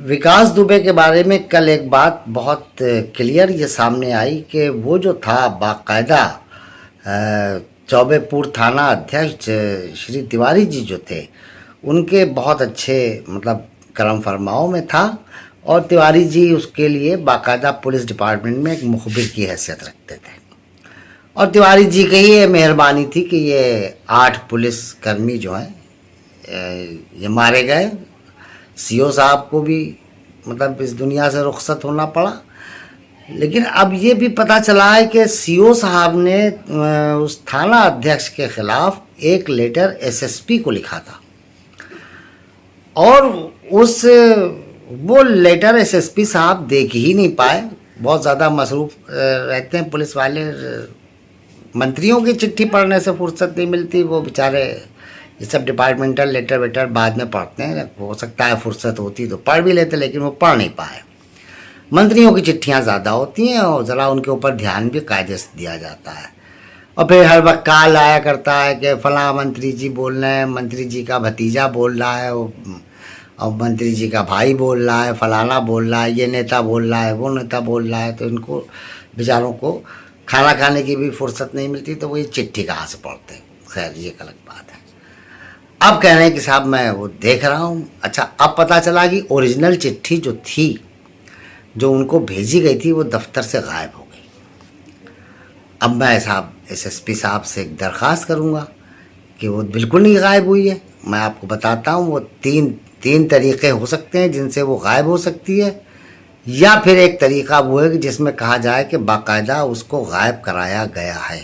विकास दुबे के बारे में कल एक बात बहुत क्लियर ये सामने आई कि वो जो था बाकायदा चौबेपुर थाना अध्यक्ष श्री तिवारी जी जो थे उनके बहुत अच्छे मतलब करम फरमाओं में था और तिवारी जी उसके लिए बाकायदा पुलिस डिपार्टमेंट में एक मुखबिर की हैसियत रखते थे और तिवारी जी की ये मेहरबानी थी कि ये 8 पुलिस कर्मी जो हैं ये मारे गए। सीओ साहब को भी मतलब इस दुनिया से रुखसत होना पड़ा। लेकिन अब ये भी पता चला है कि सीओ साहब ने उस थाना अध्यक्ष के खिलाफ एक लेटर एसएसपी को लिखा था और उस वो लेटर एसएसपी साहब देख ही नहीं पाए। बहुत ज़्यादा मसरूफ़ रहते हैं पुलिस वाले, मंत्रियों की चिट्ठी पढ़ने से फुर्सत नहीं मिलती, वो बेचारे ये सब डिपार्टमेंटल लेटर वेटर बाद में पढ़ते हैं। हो सकता है फुर्सत होती तो पढ़ भी लेते, लेकिन वो पढ़ नहीं पाए। मंत्रियों की चिट्ठियां ज़्यादा होती हैं और ज़रा उनके ऊपर ध्यान भी कायदे से दिया जाता है। और फिर हर वक्त कॉल आया करता है कि फलां मंत्री जी बोल रहे हैं, मंत्री जी का भतीजा बोल रहा है और मंत्री जी का भाई बोल रहा है, फलाना बोल रहा है, ये नेता बोल रहा है, वो नेता बोल रहा है। तो इनको बेचारों को खाना खाने की भी फुर्सत नहीं मिलती, तो वो ये चिट्ठी कहाँ से पढ़ते हैं। खैर ये एक अलग बात है। अब कह रहे हैं कि साहब मैं वो देख रहा हूँ। अच्छा, अब पता चला कि ओरिजिनल चिट्ठी जो थी जो उनको भेजी गई थी वो दफ्तर से गायब हो गई। अब मैं साहब एसएसपी साहब से एक दरख्वास्त करूँगा कि वो बिल्कुल नहीं गायब हुई है। मैं आपको बताता हूँ वो तीन तरीक़े हो सकते हैं जिनसे वो गायब हो सकती है, या फिर एक तरीक़ा वो है कि जिसमें कहा जाए कि बाकायदा उसको गायब कराया गया है।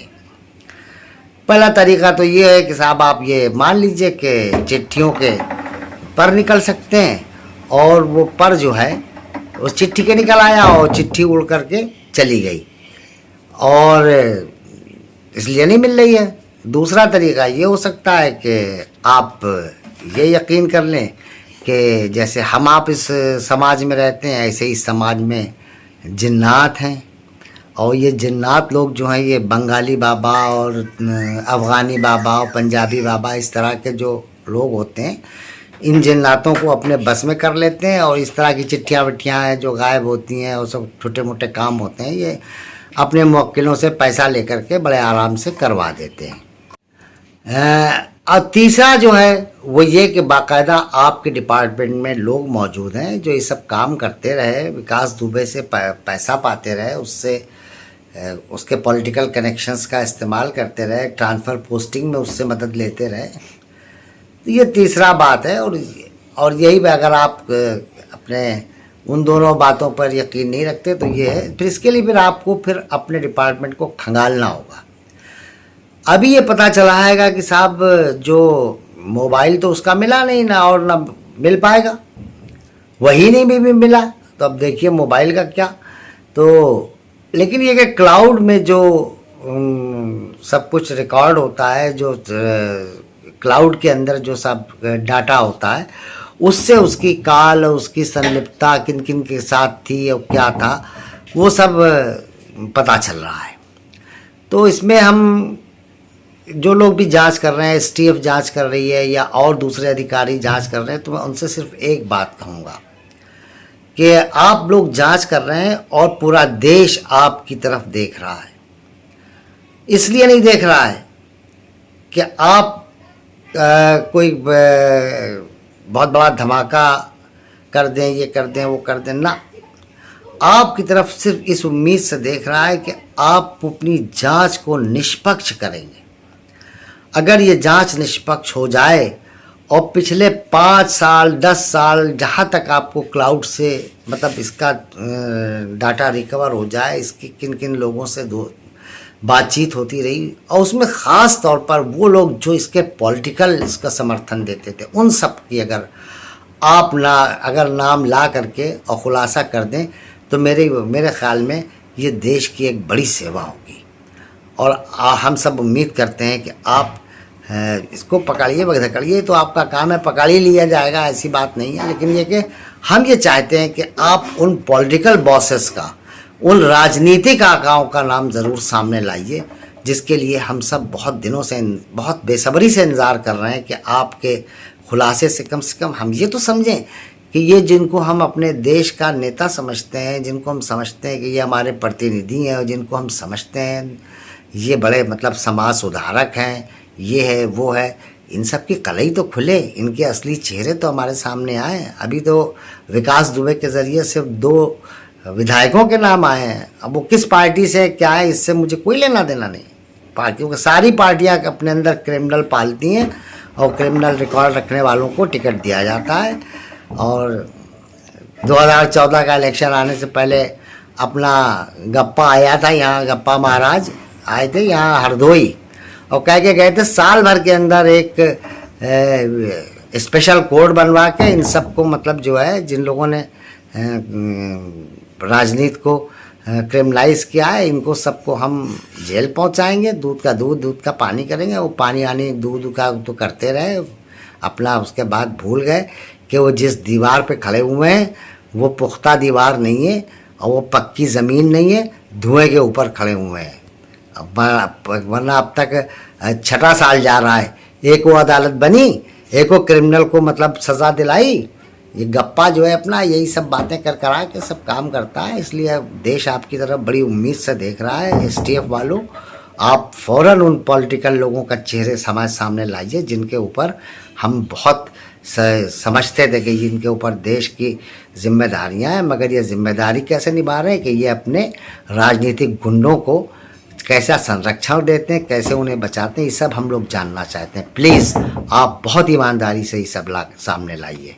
पहला तरीका तो ये है कि साहब आप ये मान लीजिए कि चिट्ठियों के पर निकल सकते हैं और वो पर जो है उस चिट्ठी के निकल आया और चिट्ठी उड़ करके चली गई और इसलिए नहीं मिल रही है। दूसरा तरीका ये हो सकता है कि आप ये यकीन कर लें कि जैसे हम आप इस समाज में रहते हैं ऐसे ही समाज में जिन्नात हैं और ये जिन्नात लोग जो हैं ये बंगाली बाबा और अफ़गानी बाबा और पंजाबी बाबा इस तरह के जो लोग होते हैं इन जिन्नातों को अपने बस में कर लेते हैं और इस तरह की चिट्ठियाँ विट्ठियाँ हैं जो गायब होती हैं और सब छोटे मोटे काम होते हैं ये अपने मुवक्किलों से पैसा लेकर के बड़े आराम से करवा देते हैं। और तीसरा जो है वो ये कि बाकायदा आपके डिपार्टमेंट में लोग मौजूद हैं जो ये सब काम करते रहे, विकास दुबे से पैसा पाते रहे, उससे उसके पॉलिटिकल कनेक्शंस का इस्तेमाल करते रहे, ट्रांसफ़र पोस्टिंग में उससे मदद लेते रहे। तो ये तीसरा बात है और यही अगर आप अपने उन दोनों बातों पर यकीन नहीं रखते तो ये है, फिर इसके लिए फिर आपको फिर अपने डिपार्टमेंट को खंगालना होगा। अभी ये पता चला है कि साहब जो मोबाइल तो उसका मिला नहीं ना और ना मिल पाएगा, वही नहीं भी मिला। तो अब देखिए मोबाइल का क्या। तो लेकिन ये कि क्लाउड में जो सब कुछ रिकॉर्ड होता है, जो क्लाउड के अंदर जो सब डाटा होता है उससे उसकी कॉल और उसकी संलिप्तता किन किन के साथ थी और क्या था वो सब पता चल रहा है। तो इसमें हम जो लोग भी जांच कर रहे हैं, एसटीएफ जांच कर रही है या और दूसरे अधिकारी जांच कर रहे हैं, तो मैं उनसे सिर्फ एक बात कहूँगा कि आप लोग जांच कर रहे हैं और पूरा देश आपकी तरफ देख रहा है। इसलिए नहीं देख रहा है कि आप कोई बहुत बड़ा धमाका कर दें, ये कर दें, वो कर दें ना। आपकी तरफ सिर्फ इस उम्मीद से देख रहा है कि आप अपनी जांच को निष्पक्ष करेंगे। अगर ये जांच निष्पक्ष हो जाए और पिछले 5 साल 10 साल जहाँ तक आपको क्लाउड से मतलब इसका डाटा रिकवर हो जाए, इसकी किन किन लोगों से बातचीत होती रही और उसमें ख़ास तौर पर वो लोग जो इसके पॉलिटिकल इसका समर्थन देते थे उन सब की अगर आप अगर नाम ला करके और ख़ुलासा कर दें तो मेरे ख़्याल में ये देश की एक बड़ी सेवा होगी। और हम सब उम्मीद करते हैं कि आप इसको पकड़िए धकड़िए, तो आपका काम है, पकड़ ही लिया जाएगा, ऐसी बात नहीं है। लेकिन ये कि हम ये चाहते हैं कि आप उन पॉलिटिकल बॉसेस का, उन राजनीतिक आकाओं का नाम ज़रूर सामने लाइए, जिसके लिए हम सब बहुत दिनों से बहुत बेसब्री से इंतज़ार कर रहे हैं कि आपके खुलासे से कम हम ये तो समझें कि ये जिनको हम अपने देश का नेता समझते हैं, जिनको हम समझते हैं कि ये हमारे प्रतिनिधि हैं, और जिनको हम समझते हैं ये बड़े मतलब समाज सुधारक हैं, ये है वो है, इन सब की कलई तो खुले, इनके असली चेहरे तो हमारे सामने आए। अभी तो विकास दुबे के ज़रिए सिर्फ 2 विधायकों के नाम आए हैं। अब वो किस पार्टी से क्या है इससे मुझे कोई लेना देना नहीं। पार्टियों के सारी पार्टियां अपने अंदर क्रिमिनल पालती हैं और क्रिमिनल रिकॉर्ड रखने वालों को टिकट दिया जाता है। और 2014 का इलेक्शन आने से पहले अपना गप्पा आया था यहाँ, गप्पा महाराज आए थे यहाँ हरदोई, और कह के गए थे साल भर के अंदर एक स्पेशल कोड बनवा के इन सबको मतलब जो है जिन लोगों ने राजनीति को क्रिमिनलाइज किया है, इनको सबको हम जेल पहुंचाएंगे, दूध का दूध, दूध का पानी करेंगे। वो पानी आनी दूध का तो करते रहे अपना, उसके बाद भूल गए कि वो जिस दीवार पे खड़े हुए हैं वो पुख्ता दीवार नहीं है और वो पक्की ज़मीन नहीं है, धुएं के ऊपर खड़े हुए हैं। वरना अब तक 6ठा साल जा रहा है, एक वो अदालत बनी, एक वो क्रिमिनल को मतलब सज़ा दिलाई। ये गप्पा जो है अपना यही सब बातें कर करा के सब काम करता है। इसलिए देश आपकी तरफ बड़ी उम्मीद से देख रहा है। STF वालों, आप फ़ौरन उन पॉलिटिकल लोगों का चेहरे समाज सामने लाइए जिनके ऊपर हम बहुत समझते थे कि इनके ऊपर देश की जिम्मेदारियां हैं, मगर ये जिम्मेदारी कैसे निभा रहे हैं कि ये अपने राजनीतिक गुंडों को कैसा संरक्षण देते हैं, कैसे उन्हें बचाते हैं, ये सब हम लोग जानना चाहते हैं। प्लीज़ आप बहुत ईमानदारी से ये सब सामने लाइए।